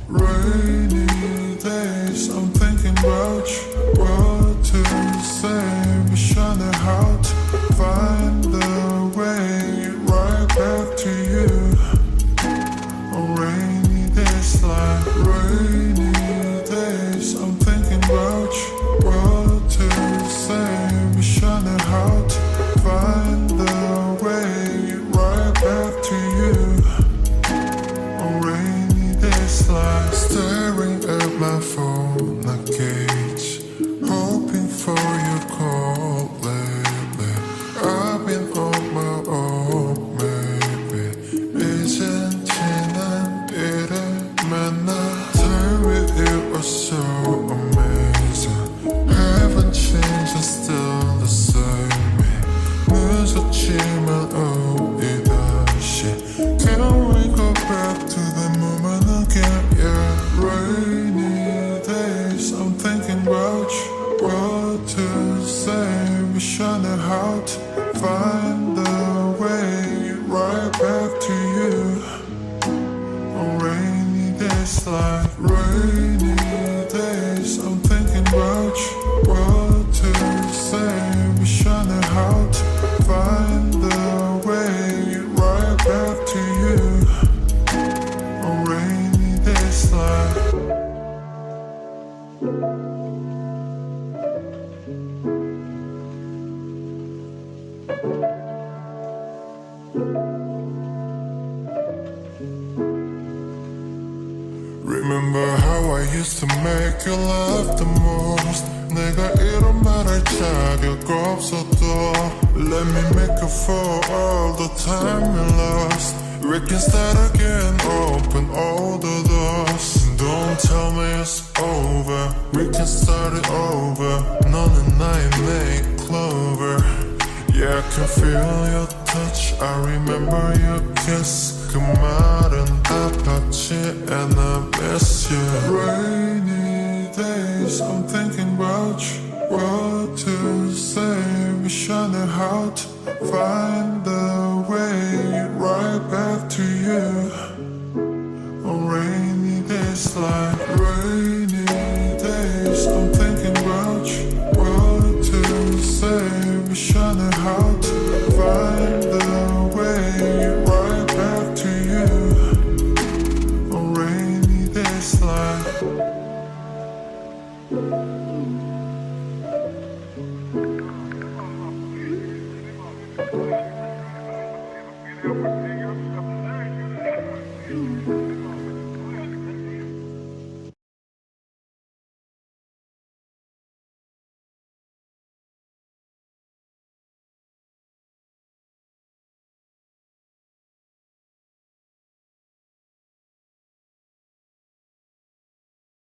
Rainy days, I'm thinking about you. What to say, wish I knew how to find the way right back to you. On rainy days like rainy days, I'm thinking about you. What to say, wish I knew how to find the way right back to you. On rainy days like staring at my phone, a cage, hoping for your call lately. I've been on my own, maybe. Isn't 지난 time with you was so amazing. Haven't changed, I'm still the same. 늦었지만 어디 다시. Can we go back to the moment again? Yeah, rainy days, I'm thinking about you. What to say, wish I knew how to find the way right back to you. On rainy days like rainy days, I'm thinking about you. What to say, wish I knew how to find the way right back to you. On rainy days like Remember how I used to make you laugh the most. 내가 이런 말할 자격 없어도 Let me make up for all the time we lost. We can start again, open all the doors. Don't tell me it's over, we can start it over. 너는 나의 make clover. Yeah, I can feel your touch, I remember your kiss. 그 말은 아팠지 and I miss you. Rainy days, I'm thinking about you. What to say, wish I knew how to find the way right back to you. On rainy days like